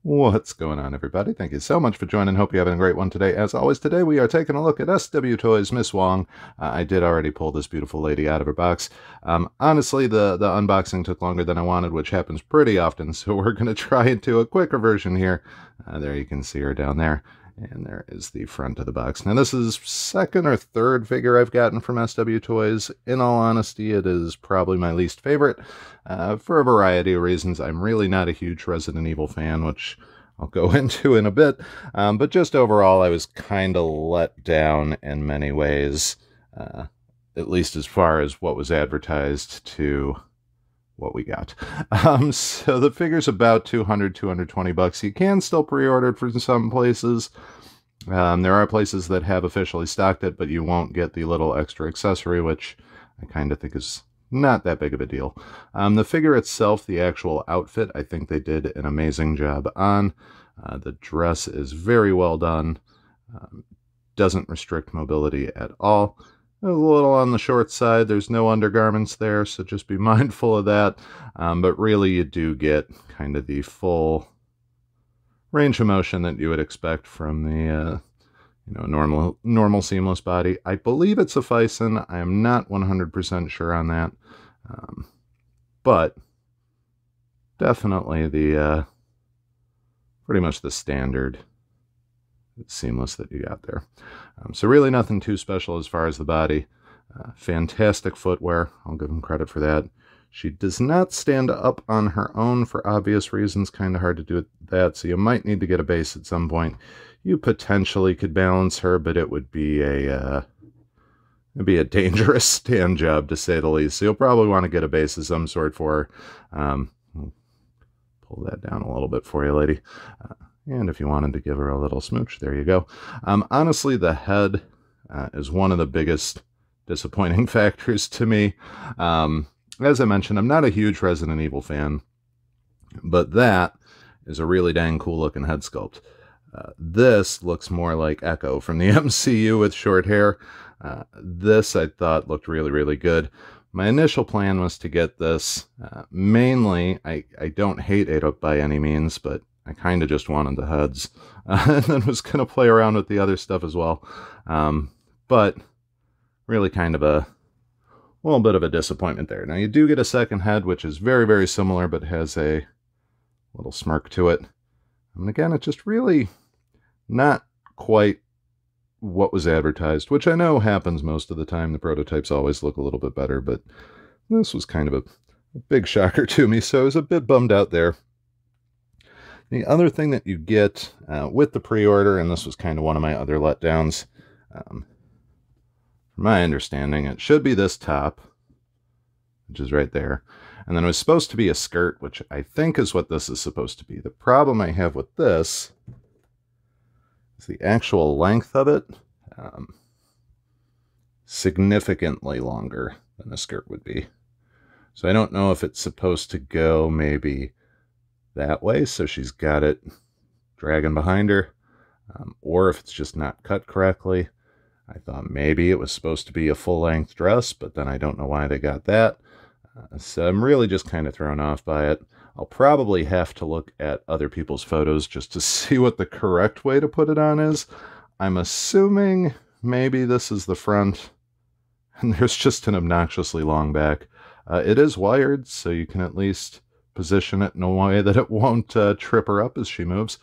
What's going on, everybody? Thank you so much for joining. Hope you're having a great one today. As always, today we are taking a look at SW Toys Miss Wong. I did already pull this beautiful lady out of her box. Honestly, the unboxing took longer than I wanted, which happens pretty often, so we're going to try and do a quicker version here. There you can see her down there. And there is the front of the box. Now, this is second or third figure I've gotten from SW Toys. In all honesty, it is probably my least favorite for a variety of reasons. I'm really not a huge Resident Evil fan, which I'll go into in a bit. But just overall, I was kind of let down in many ways, at least as far as what was advertised to what we got. So the figure's about 220 bucks. You can still pre-order it for some places. There are places that have officially stocked it, but you won't get the little extra accessory, which I kind of think is not that big of a deal. The figure itself, the actual outfit, I think they did an amazing job on. The dress is very well done. Doesn't restrict mobility at all. A little on the short side. There's no undergarments there, so just be mindful of that. But really, you do get kind of the full range of motion that you would expect from the normal seamless body. I believe it's a Fison. I am not 100% sure on that, but definitely the pretty much the standard seamless that you got there. So really nothing too special as far as the body. Fantastic footwear. I'll give them credit for that. She does not stand up on her own for obvious reasons. Kind of hard to do that, so you might need to get a base at some point. You potentially could balance her, but it would be a dangerous stand job, to say the least. So you'll probably want to get a base of some sort for her. Pull that down a little bit for you, lady. And if you wanted to give her a little smooch, there you go. Honestly, the head is one of the biggest disappointing factors to me. As I mentioned, I'm not a huge Resident Evil fan, but that is a really dang cool looking head sculpt. This looks more like Echo from the MCU with short hair. This I thought looked really, really good. My initial plan was to get this. Mainly, I don't hate Ada by any means, but I kind of just wanted the heads, and then was going to play around with the other stuff as well. But really kind of a little bit of a disappointment there. Now, you do get a second head, which is very, very similar, but has a little smirk to it. And again, it's just really not quite what was advertised, which I know happens most of the time. The prototypes always look a little bit better, but this was kind of a big shocker to me, so I was a bit bummed out there. The other thing that you get with the pre-order, and this was kind of one of my other letdowns, from my understanding, it should be this top, which is right there. And then it was supposed to be a skirt, which I think is what this is supposed to be. The problem I have with this is the actual length of it, significantly longer than a skirt would be. So I don't know if it's supposed to go maybe that way, so she's got it dragging behind her, or if it's just not cut correctly. I thought maybe it was supposed to be a full-length dress, but then I don't know why they got that. So I'm really just kind of thrown off by it. I'll probably have to look at other people's photos just to see what the correct way to put it on is. I'm assuming maybe this is the front, and there's just an obnoxiously long back. It is wired, so you can at least position it in a way that it won't trip her up as she moves.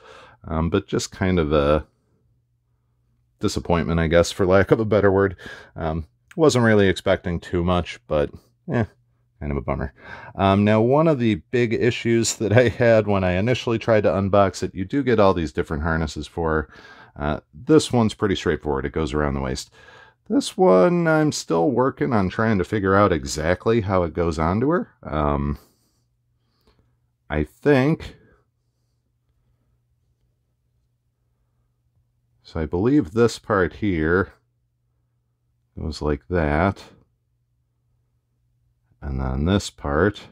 But just kind of a disappointment, I guess, for lack of a better word. Wasn't really expecting too much, but kind of a bummer. Now, one of the big issues that I had when I initially tried to unbox it, you do get all these different harnesses for. This one's pretty straightforward. It goes around the waist. This one, I'm still working on trying to figure out exactly how it goes onto her. I think, so I believe this part here goes like that, and then this part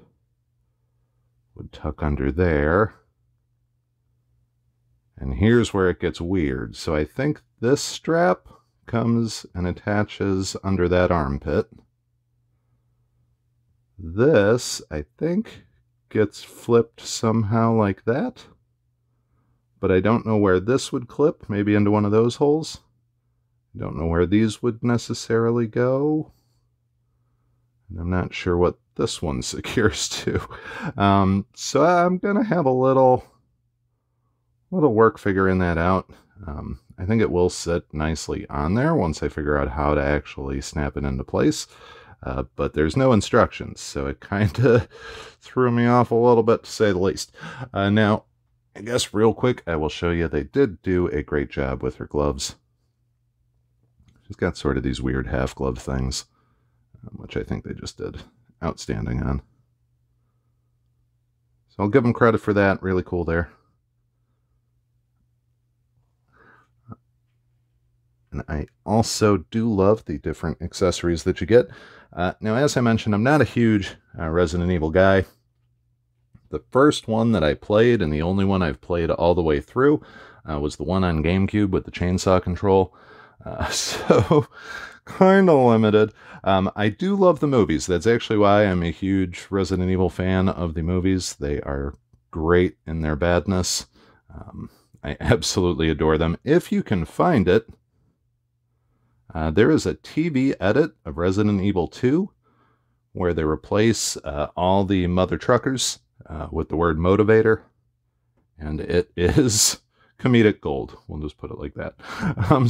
would tuck under there, and here's where it gets weird. So I think this strap comes and attaches under that armpit. This, I think, gets flipped somehow like that. but I don't know where this would clip, maybe into one of those holes. I don't know where these would necessarily go. And I'm not sure what this one secures to. So I'm going to have a little work figuring that out. I think it will sit nicely on there once I figure out how to actually snap it into place. But there's no instructions, so it kind of threw me off a little bit, to say the least. Now, I guess real quick, I will show you they did do a great job with her gloves. She's got sort of these weird half glove things, which I think they just did outstanding on. So I'll give them credit for that. Really cool there. And I also do love the different accessories that you get. Now, as I mentioned, I'm not a huge Resident Evil guy. The first one that I played, and the only one I've played all the way through, was the one on GameCube with the chainsaw control. So, kind of limited. I do love the movies. That's actually why I'm a huge Resident Evil fan of the movies. They are great in their badness. I absolutely adore them. If you can find it, there is a TV edit of Resident Evil 2 where they replace all the mother truckers with the word motivator, and it is comedic gold. We'll just put it like that.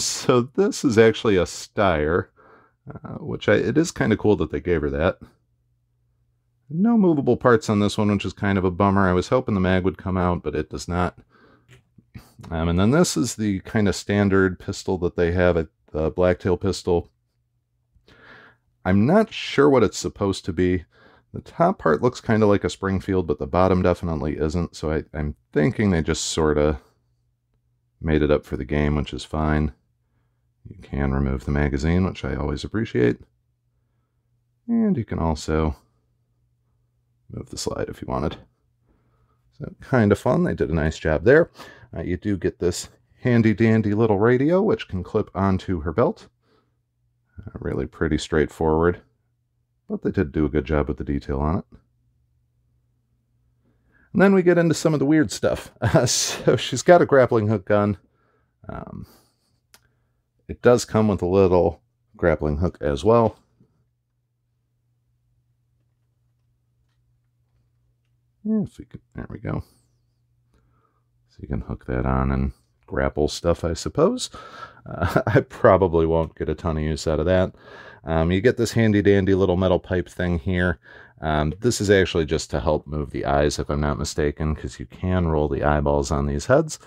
So this is actually a Steyr, which it is kind of cool that they gave her that. No movable parts on this one, which is kind of a bummer. I was hoping the mag would come out, but it does not. And then this is the kind of standard pistol that they have at the Blacktail pistol. I'm not sure what it's supposed to be. The top part looks kind of like a Springfield, but the bottom definitely isn't. So I'm thinking they just sort of made it up for the game, which is fine. You can remove the magazine, which I always appreciate. And you can also move the slide if you wanted. So kind of fun. They did a nice job there. You do get this handy dandy little radio, which can clip onto her belt. Really pretty straightforward, but they did do a good job with the detail on it. And then we get into some of the weird stuff. So she's got a grappling hook gun. It does come with a little grappling hook as well. If we can, there we go. So you can hook that on and grapple stuff, I suppose. I probably won't get a ton of use out of that. You get this handy dandy little metal pipe thing here. This is actually just to help move the eyes, if I'm not mistaken, because you can roll the eyeballs on these heads.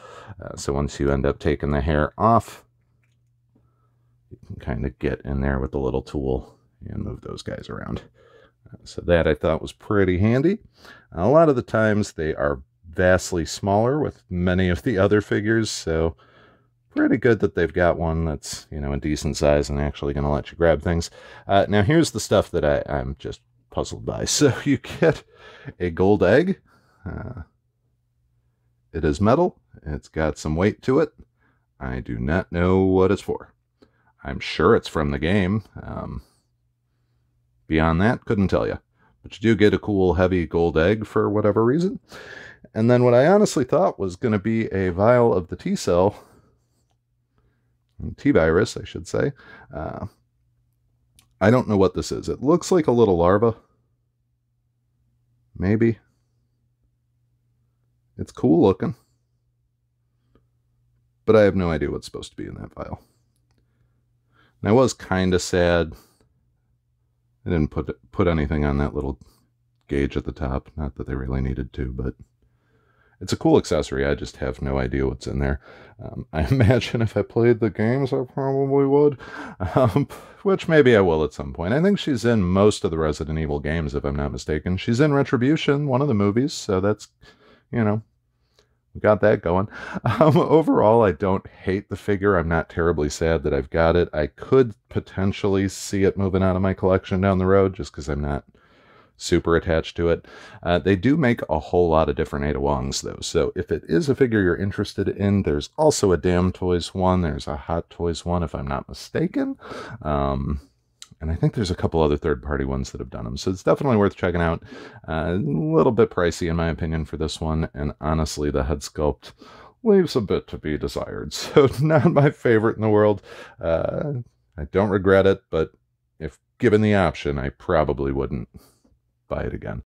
So once you end up taking the hair off, you can kind of get in there with the little tool and move those guys around. So that I thought was pretty handy. A lot of the times they are vastly smaller with many of the other figures, so pretty good that they've got one that's, you know, a decent size and actually going to let you grab things. Now here's the stuff that I'm just puzzled by. So you get a gold egg. It is metal. It's got some weight to it. I do not know what it's for. I'm sure it's from the game. Beyond that, couldn't tell you. But you do get a cool heavy gold egg for whatever reason. And then what I honestly thought was going to be a vial of the T-cell, T-virus, I should say. I don't know what this is. It looks like a little larva. Maybe. It's cool looking. But I have no idea what's supposed to be in that vial. And I was kind of sad I didn't put anything on that little gauge at the top. Not that they really needed to, but it's a cool accessory. I just have no idea what's in there. I imagine if I played the games, I probably would. Which maybe I will at some point. I think she's in most of the Resident Evil games, if I'm not mistaken. She's in Retribution, one of the movies, so that's, you know, we got that going. Overall, I don't hate the figure. I'm not terribly sad that I've got it. I could potentially see it moving out of my collection down the road, just because I'm not super attached to it. They do make a whole lot of different Ada Wongs, though. So if it is a figure you're interested in, there's also a Damn Toys one. There's a Hot Toys one, if I'm not mistaken. And I think there's a couple other third-party ones that have done them. So it's definitely worth checking out. A little bit pricey, in my opinion, for this one. And honestly, the head sculpt leaves a bit to be desired. So not my favorite in the world. I don't regret it, but if given the option, I probably wouldn't buy it again.